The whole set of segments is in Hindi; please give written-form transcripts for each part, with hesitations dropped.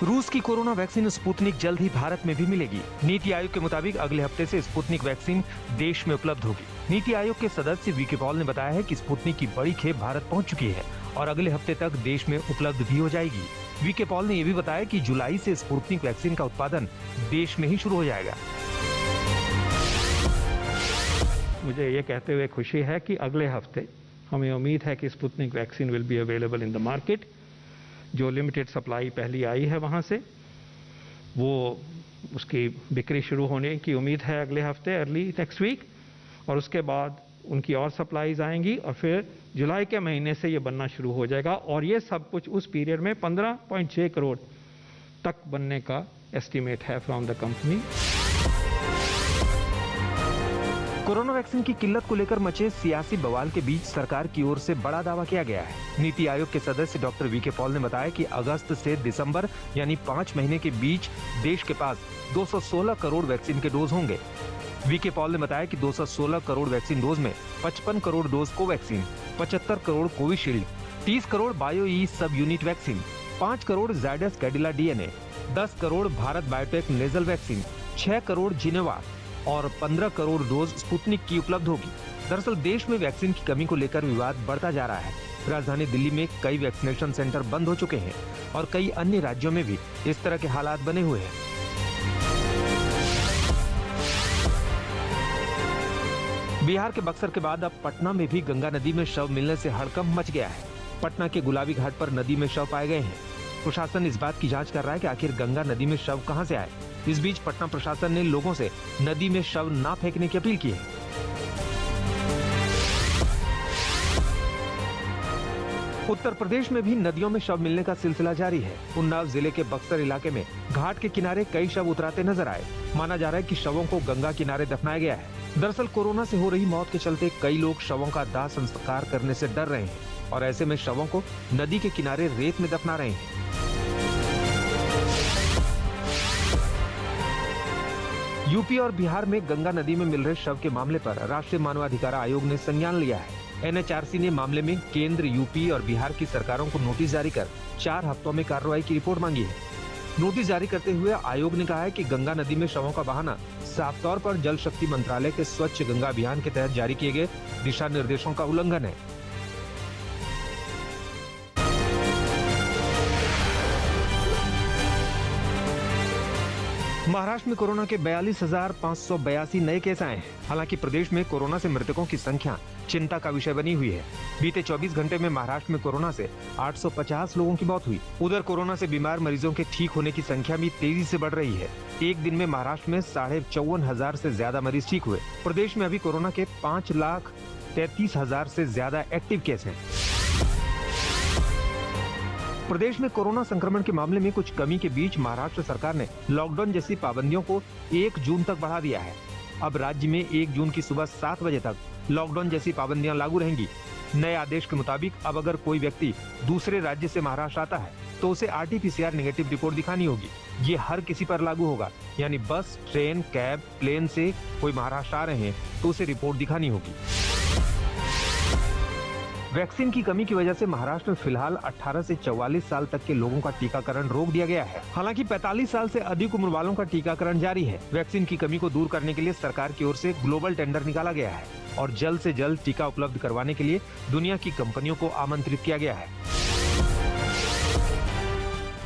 रूस की कोरोना वैक्सीन स्पुतनिक जल्द ही भारत में भी मिलेगी। नीति आयोग के मुताबिक अगले हफ्ते से स्पुतनिक वैक्सीन देश में उपलब्ध होगी। नीति आयोग के सदस्य वीके पॉल ने बताया है कि स्पुतनिक की बड़ी खेप भारत पहुंच चुकी है और अगले हफ्ते तक देश में उपलब्ध भी हो जाएगी। वीके पॉल ने यह भी बताया कि जुलाई से स्पुतनिक वैक्सीन का उत्पादन देश में ही शुरू हो जाएगा। मुझे ये कहते हुए खुशी है कि अगले हफ्ते हमें उम्मीद है कि Sputnik vaccine will be available in the market. जो लिमिटेड सप्लाई पहली आई है वहाँ से वो उसकी बिक्री शुरू होने की उम्मीद है अगले हफ्ते, अर्ली नेक्स्ट वीक, और उसके बाद उनकी और सप्लाईज आएंगी और फिर जुलाई के महीने से ये बनना शुरू हो जाएगा और ये सब कुछ उस पीरियड में 15.6 करोड़ तक बनने का एस्टीमेट है from the company. Corona vaccine की किल्लत को लेकर मचे सियासी बवाल के बीच सरकार की ओर से बड़ा दावा किया गया है। नीति आयोग के सदस्य डॉक्टर वीके पॉल ने बताया कि अगस्त से दिसंबर यानी 5 महीने के बीच देश के पास 216 करोड़ वैक्सीन के डोज होंगे। वीके पॉल ने बताया कि 216 करोड़ वैक्सीन डोज में 55 crore dose Covaxin, 75 crore Covishield, 30 crore bio E sub unit vaccine, 5 crore Zydus Cadila DNA, 10 crore Bharat Biotech nasal vaccine, 6 crore Geneva और 15 करोड़ डोज स्पुतनिक की उपलब्ध होगी। दरअसल देश में वैक्सीन की कमी को लेकर विवाद बढ़ता जा रहा है। राजधानी दिल्ली में कई वैक्सीनेशन सेंटर बंद हो चुके हैं और कई अन्य राज्यों में भी इस तरह के हालात बने हुए हैं। बिहार के बक्सर के बाद अब पटना में भी गंगा नदी में शव मिलने से हड़कंप मच गया है। पटना के गुलाबी घाट पर नदी में शव पाए गए हैं। प्रशासन इस बात की जांच कर रहा है कि आखिर गंगा नदी में शव कहां से आए। इस बीच पटना प्रशासन ने लोगों से नदी में शव ना फेंकने की अपील की है। उत्तर प्रदेश में भी नदियों में शव मिलने का सिलसिला जारी है। उन्नाव जिले के बक्सर इलाके में घाट के किनारे कई शव उतराते नजर आए। माना जा रहा है कि शवों को गंगा किनारे दफनाया गया है। दरअसल कोरोना से हो रही मौत के चलते कई लोग शवों का दाह संस्कार करने से डर रहे हैं और ऐसे में शवों को नदी के किनारे रेत में दफना रहे हैं। यूपी और बिहार में गंगा नदी में मिल रहे शव के मामले पर राष्ट्रीय मानवाधिकार आयोग ने संज्ञान लिया है। एनएचआरसी ने मामले में केंद्र, यूपी और बिहार की सरकारों को नोटिस जारी कर 4 हफ्तों में कार्रवाई की रिपोर्ट मांगी है। नोटिस जारी करते हुए आयोग ने कहा है कि गंगा नदी में शवों का बहाना साफ तौर पर जल शक्ति मंत्रालय के स्वच्छ गंगा अभियान के तहत जारी किए गए दिशा निर्देशों का उल्लंघन है। महाराष्ट्र में कोरोना के 42,582 नए केस आए हैं। हालांकि प्रदेश में कोरोना से मृतकों की संख्या चिंता का विषय बनी हुई है। बीते 24 घंटे में महाराष्ट्र में कोरोना से 850 लोगों की मौत हुई। उधर कोरोना से बीमार मरीजों के ठीक होने की संख्या भी तेजी से बढ़ रही है। एक दिन में महाराष्ट्र में 54,500 से ज्यादा मरीज ठीक हुए। प्रदेश में अभी कोरोना के 5,33,000 से ज्यादा एक्टिव केस हैं। प्रदेश में कोरोना संक्रमण के मामले में कुछ कमी के बीच महाराष्ट्र सरकार ने लॉकडाउन जैसी पाबंदियों को 1 जून तक बढ़ा दिया है। अब राज्य में 1 जून की सुबह 7 बजे तक लॉकडाउन जैसी पाबंदियां लागू रहेंगी। नए आदेश के मुताबिक अब अगर कोई व्यक्ति दूसरे राज्य से महाराष्ट्र आता है तो उसे RT-PCR नेगेटिव रिपोर्ट दिखानी होगी। ये हर किसी पर लागू होगा, यानी बस, ट्रेन, कैब, प्लेन से कोई महाराष्ट्र आ रहे हैं तो उसे रिपोर्ट दिखानी होगी। वैक्सीन की कमी की वजह से महाराष्ट्र में फिलहाल 18 से 44 साल तक के लोगों का टीकाकरण रोक दिया गया है। हालांकि 45 साल से अधिक उम्र वालों का टीकाकरण जारी है। वैक्सीन की कमी को दूर करने के लिए सरकार की ओर से ग्लोबल टेंडर निकाला गया है और जल्द से जल्द टीका उपलब्ध करवाने के लिए दुनिया की कंपनियों को आमंत्रित किया गया है।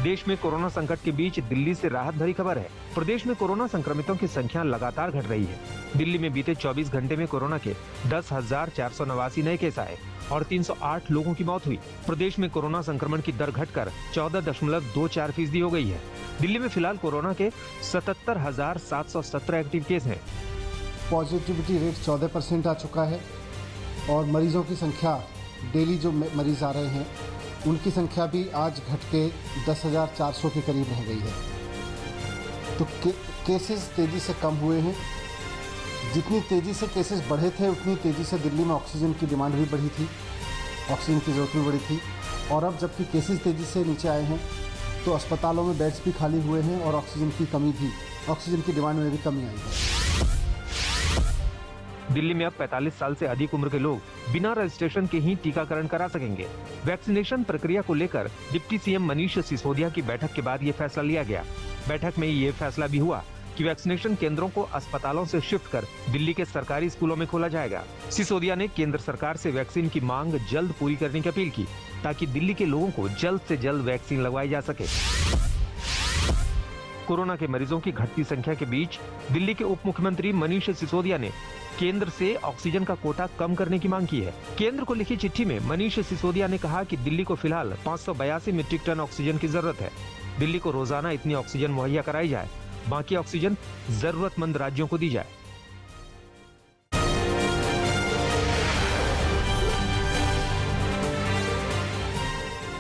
देश में कोरोना संकट के बीच दिल्ली से राहत भरी खबर है। प्रदेश में कोरोना संक्रमितों की संख्या लगातार घट रही है। दिल्ली में बीते 24 घंटे में कोरोना के 10,489 नए केस आए और 308 लोगों की मौत हुई। प्रदेश में कोरोना संक्रमण की दर घटकर 14.24% हो गई है। दिल्ली में फिलहाल कोरोना के 77,717 एक्टिव केस हैं। पॉजिटिविटी रेट 14% आ चुका है और मरीजों की संख्या, डेली जो मरीज आ रहे हैं उनकी संख्या भी आज घट के 10,400 के करीब रह गई है। तो केसेस तेज़ी से कम हुए हैं। जितनी तेज़ी से केसेस बढ़े थे उतनी तेज़ी से दिल्ली में ऑक्सीजन की डिमांड भी बढ़ी थी, ऑक्सीजन की ज़रूरत भी बढ़ी थी। और अब जबकि केसेस तेज़ी से नीचे आए हैं तो अस्पतालों में बेड्स भी खाली हुए हैं और ऑक्सीजन की डिमांड में भी कमी आई है। दिल्ली में अब 45 साल से अधिक उम्र के लोग बिना रजिस्ट्रेशन के ही टीकाकरण करा सकेंगे। वैक्सीनेशन प्रक्रिया को लेकर डिप्टी सीएम मनीष सिसोदिया की बैठक के बाद ये फैसला लिया गया। बैठक में ये फैसला भी हुआ कि वैक्सीनेशन केंद्रों को अस्पतालों से शिफ्ट कर दिल्ली के सरकारी स्कूलों में खोला जाएगा। सिसोदिया ने केंद्र सरकार से वैक्सीन की मांग जल्द पूरी करने की अपील की ताकि दिल्ली के लोगों को जल्द से जल्द वैक्सीन लगवाई जा सके। कोरोना के मरीजों की घटती संख्या के बीच दिल्ली के उप मुख्यमंत्री मनीष सिसोदिया ने केंद्र से ऑक्सीजन का कोटा कम करने की मांग की है। केंद्र को लिखी चिट्ठी में मनीष सिसोदिया ने कहा कि दिल्ली को फिलहाल 582 मीट्रिक टन ऑक्सीजन की जरूरत है। दिल्ली को रोजाना इतनी ऑक्सीजन मुहैया कराई जाए, बाकी ऑक्सीजन जरूरतमंद राज्यों को दी जाए।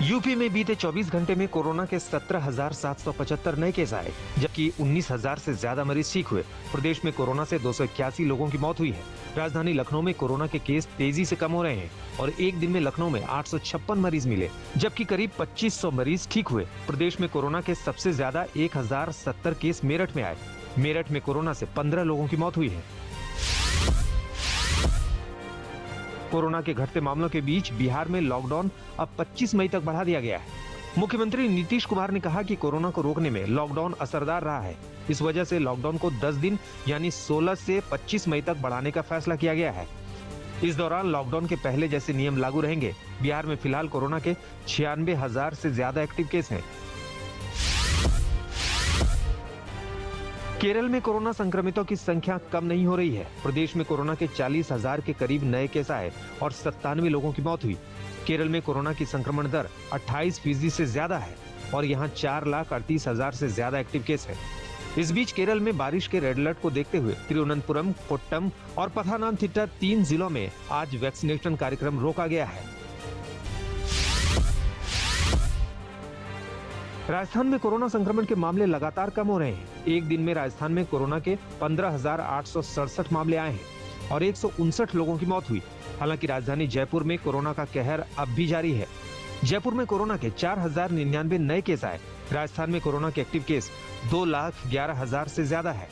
यूपी में बीते 24 घंटे में कोरोना के 17,775 नए केस आए, जबकि 19,000 से ज्यादा मरीज ठीक हुए। प्रदेश में कोरोना से 281 लोगों की मौत हुई है। राजधानी लखनऊ में कोरोना के केस तेजी से कम हो रहे हैं और एक दिन में लखनऊ में 856 मरीज मिले, जबकि करीब 2500 मरीज ठीक हुए। प्रदेश में कोरोना के सबसे ज्यादा 1070 केस मेरठ में आए। मेरठ में कोरोना से 15 लोगों की मौत हुई है। कोरोना के घटते मामलों के बीच बिहार में लॉकडाउन अब 25 मई तक बढ़ा दिया गया है। मुख्यमंत्री नीतीश कुमार ने कहा कि कोरोना को रोकने में लॉकडाउन असरदार रहा है। इस वजह से लॉकडाउन को 10 दिन यानी 16 से 25 मई तक बढ़ाने का फैसला किया गया है। इस दौरान लॉकडाउन के पहले जैसे नियम लागू रहेंगे। बिहार में फिलहाल कोरोना के 96,000 से ज्यादा एक्टिव केस हैं। केरल में कोरोना संक्रमितों की संख्या कम नहीं हो रही है। प्रदेश में कोरोना के 40,000 के करीब नए केस आए और 97 लोगों की मौत हुई। केरल में कोरोना की संक्रमण दर 28% से ज्यादा है और यहाँ 4,38,000 से ज्यादा एक्टिव केस है। इस बीच केरल में बारिश के रेड अलर्ट को देखते हुए तिरुवनंतपुरम, कोट्टम और पथानामथिट्टा 3 जिलों में आज वैक्सीनेशन कार्यक्रम रोका गया है। राजस्थान में कोरोना संक्रमण के मामले लगातार कम हो रहे हैं। एक दिन में राजस्थान में कोरोना के 15,867 मामले आए हैं और 159 लोगों की मौत हुई। हालांकि राजधानी जयपुर में कोरोना का कहर अब भी जारी है। जयपुर में कोरोना के 4,099 नए केस आए। राजस्थान में कोरोना के एक्टिव केस 2,11,000 से ज्यादा है।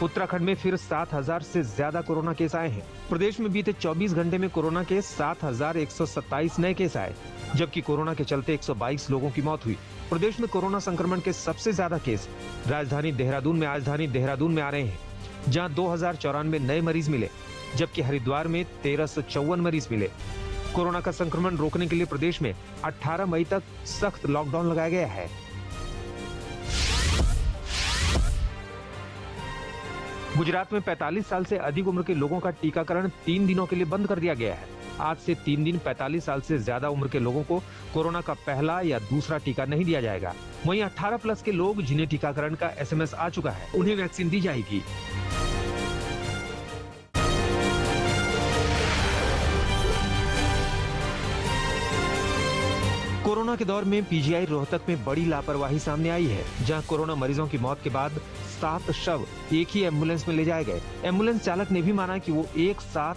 उत्तराखंड में फिर 7,000 से ज्यादा कोरोना केस आए हैं। प्रदेश में बीते 24 घंटे में कोरोना के 7,127 नए केस आए, जबकि कोरोना के चलते 122 लोगों की मौत हुई। प्रदेश में कोरोना संक्रमण के सबसे ज्यादा केस राजधानी देहरादून में आ रहे हैं, जहां 2,094 नए मरीज मिले, जबकि हरिद्वार में 1,354 मरीज मिले। कोरोना का संक्रमण रोकने के लिए प्रदेश में 18 मई तक सख्त लॉकडाउन लगाया गया है। गुजरात में 45 साल से अधिक उम्र के लोगों का टीकाकरण 3 दिनों के लिए बंद कर दिया गया है। आज से 3 दिन 45 साल से ज्यादा उम्र के लोगों को कोरोना का पहला या दूसरा टीका नहीं दिया जाएगा। वहीं 18+ के लोग जिन्हें टीकाकरण का SMS आ चुका है, उन्हें वैक्सीन दी जाएगी। कोरोना के दौर में PGI रोहतक में बड़ी लापरवाही सामने आई है, जहां कोरोना मरीजों की मौत के बाद 7 शव एक ही एम्बुलेंस में ले जाए गए। एम्बुलेंस चालक ने भी माना कि वो एक साथ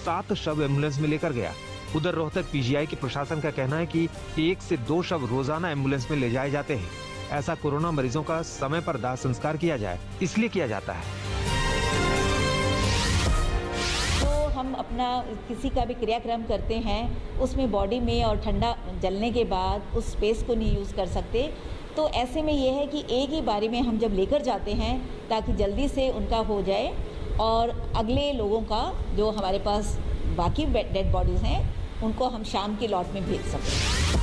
7 शव एम्बुलेंस में लेकर गया। उधर रोहतक PGI के प्रशासन का कहना है कि 1 से 2 शव रोजाना एम्बुलेंस में ले जाए जाते हैं। ऐसा कोरोना मरीजों का समय पर दाह संस्कार किया जाए, इसलिए किया जाता है। हम अपना किसी का भी क्रियाक्रम करते हैं, उसमें बॉडी में और ठंडा जलने के बाद उस स्पेस को नहीं यूज़ कर सकते। तो ऐसे में ये है कि एक ही बारी में हम जब लेकर जाते हैं ताकि जल्दी से उनका हो जाए और अगले लोगों का जो हमारे पास बाकी डेड बॉडीज़ हैं उनको हम शाम के लॉट में भेज सकें।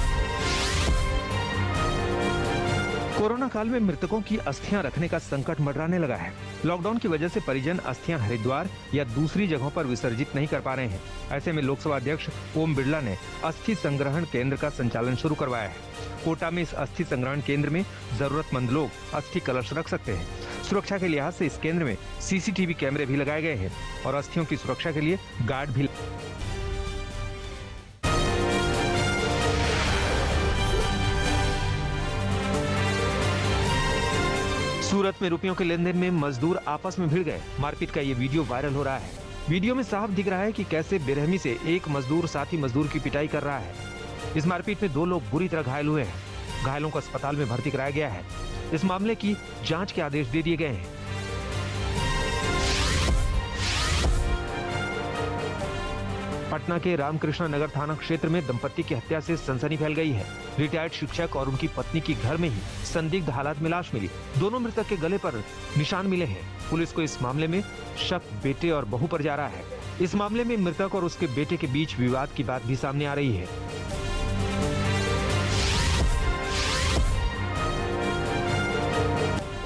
कोरोना काल में मृतकों की अस्थियां रखने का संकट मंडराने लगा है। लॉकडाउन की वजह से परिजन अस्थियां हरिद्वार या दूसरी जगहों पर विसर्जित नहीं कर पा रहे हैं। ऐसे में लोकसभा अध्यक्ष ओम बिरला ने अस्थि संग्रहण केंद्र का संचालन शुरू करवाया है। कोटा में इस अस्थि संग्रहण केंद्र में जरूरतमंद लोग अस्थि कलश रख सकते हैं। सुरक्षा के लिहाज से इस केंद्र में CCTV कैमरे भी लगाए गए हैं और अस्थियों की सुरक्षा के लिए गार्ड भी। सूरत में रुपयों के लेन देन में मजदूर आपस में भिड़ गए। मारपीट का ये वीडियो वायरल हो रहा है। वीडियो में साफ दिख रहा है कि कैसे बेरहमी से एक मजदूर साथी मजदूर की पिटाई कर रहा है। इस मारपीट में 2 लोग बुरी तरह घायल हुए हैं। घायलों को अस्पताल में भर्ती कराया गया है। इस मामले की जांच के आदेश दे दिए गए हैं। पटना के रामकृष्ण नगर थाना क्षेत्र में दंपति की हत्या से सनसनी फैल गई है। रिटायर्ड शिक्षक और उनकी पत्नी की घर में ही संदिग्ध हालात में लाश मिली। दोनों मृतक के गले पर निशान मिले हैं। पुलिस को इस मामले में शक बेटे और बहू पर जा रहा है। इस मामले में मृतक और उसके बेटे के बीच विवाद की बात भी सामने आ रही है।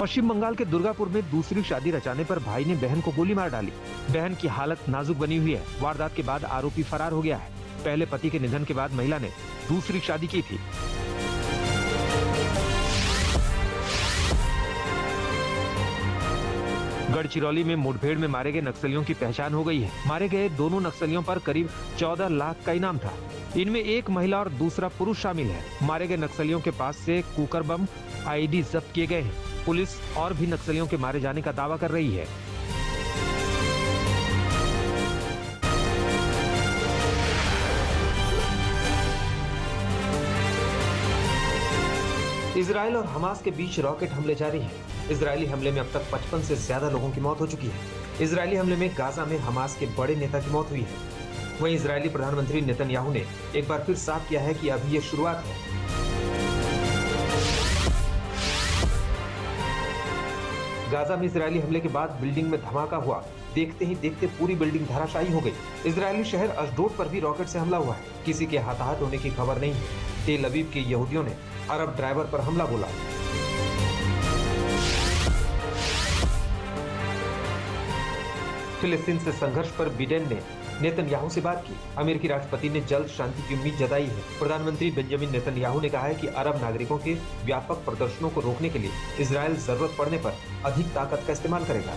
पश्चिम बंगाल के दुर्गापुर में दूसरी शादी रचाने पर भाई ने बहन को गोली मार डाली। बहन की हालत नाजुक बनी हुई है। वारदात के बाद आरोपी फरार हो गया है। पहले पति के निधन के बाद महिला ने दूसरी शादी की थी। गढ़चिरौली में मुठभेड़ में मारे गए नक्सलियों की पहचान हो गई है। मारे गए दोनों नक्सलियों पर करीब 14 लाख का इनाम था। इनमें एक महिला और दूसरा पुरुष शामिल है। मारे गए नक्सलियों के पास से कुकर बम, आईडी जब्त किए गए हैं। पुलिस और भी नक्सलियों के मारे जाने का दावा कर रही है। इजराइल और हमास के बीच रॉकेट हमले जारी हैं। इजरायली हमले में अब तक 55 से ज्यादा लोगों की मौत हो चुकी है। इजरायली हमले में गाजा में हमास के बड़े नेता की मौत हुई है। वहीं इजरायली प्रधानमंत्री नेतन्याहू ने एक बार फिर साफ किया है कि अभी ये शुरुआत है। गाजा में इजरायली हमले के बाद बिल्डिंग में धमाका हुआ। देखते ही देखते पूरी बिल्डिंग धराशायी हो गई। इजरायली शहर अशडोद पर भी रॉकेट से हमला हुआ है। किसी के हताहत होने की खबर नहीं है। तेल अवीव के यहूदियों ने अरब ड्राइवर पर हमला बोला। फिलिस्तीन से संघर्ष पर बिडेन ने नेतन्याहू से बात की। अमेरिकी राष्ट्रपति ने जल्द शांति की उम्मीद जताई है। प्रधानमंत्री बेंजामिन नेतन्याहू ने कहा है कि अरब नागरिकों के व्यापक प्रदर्शनों को रोकने के लिए इजरायल जरूरत पड़ने पर अधिक ताकत का इस्तेमाल करेगा।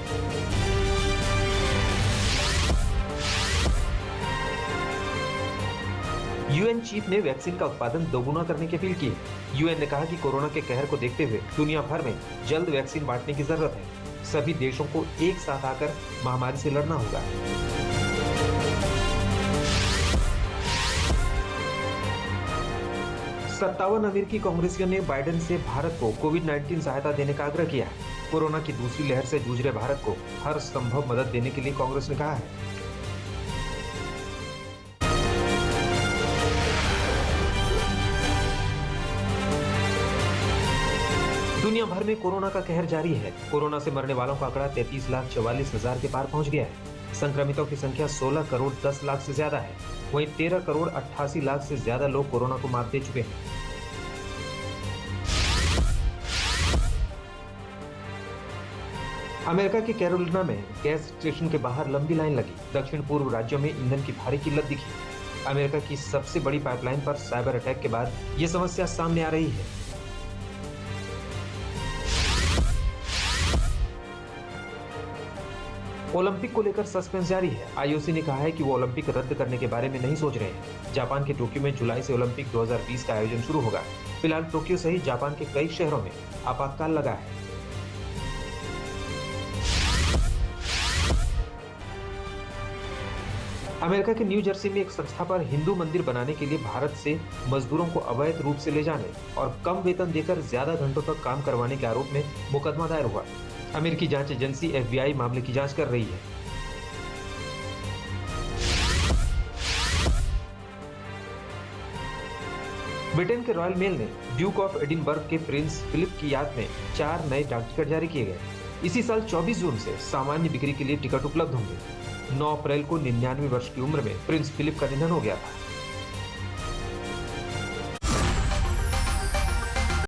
यूएन चीफ ने वैक्सीन का उत्पादन दोगुना करने की अपील की है। यूएन ने कहा कि कोरोना के कहर को देखते हुए दुनिया भर में जल्द वैक्सीन बांटने की जरूरत है। सभी देशों को एक साथ आकर महामारी से लड़ना होगा। 57 अमेरिकी कांग्रेसियों ने बाइडेन से भारत को कोविड-19 सहायता देने का आग्रह किया है। कोरोना की दूसरी लहर से जूझ रहे भारत को हर संभव मदद देने के लिए कांग्रेस ने कहा है। दुनिया भर में कोरोना का कहर जारी है। कोरोना से मरने वालों का आंकड़ा 33,44,000 के पार पहुंच गया है। संक्रमितों की संख्या 16 करोड़ 10 लाख से ज्यादा है। वहीं 13 करोड़ 88 लाख से ज्यादा लोग कोरोना को मात दे चुके हैं। अमेरिका के कैरोलिना में गैस स्टेशन के बाहर लंबी लाइन लगी। दक्षिण पूर्व राज्यों में ईंधन की भारी किल्लत दिखी। अमेरिका की सबसे बड़ी पाइपलाइन पर साइबर अटैक के बाद ये समस्या सामने आ रही है। ओलंपिक को लेकर सस्पेंस जारी है। आईओसी ने कहा है कि वो ओलंपिक रद्द करने के बारे में नहीं सोच रहे हैं। जापान के टोक्यो में जुलाई से ओलंपिक 2020 का आयोजन शुरू होगा। फिलहाल टोक्यो सहित जापान के कई शहरों में आपातकाल लगा है। अमेरिका के न्यू जर्सी में एक संस्था पर हिंदू मंदिर बनाने के लिए भारत से मजदूरों को अवैध रूप से ले जाने और कम वेतन देकर ज्यादा घंटों तक काम करवाने के आरोप में मुकदमा दायर हुआ। अमेरिकी जांच एजेंसी FBI मामले की जांच कर रही है। ब्रिटेन के रॉयल मेल ने ड्यूक ऑफ एडिनबर्ग के प्रिंस फिलिप की याद में 4 नए डाक टिकट जारी किए गए। इसी साल 24 जून से सामान्य बिक्री के लिए टिकट उपलब्ध होंगे। 9 अप्रैल को 99 वर्ष की उम्र में प्रिंस फिलिप का निधन हो गया था।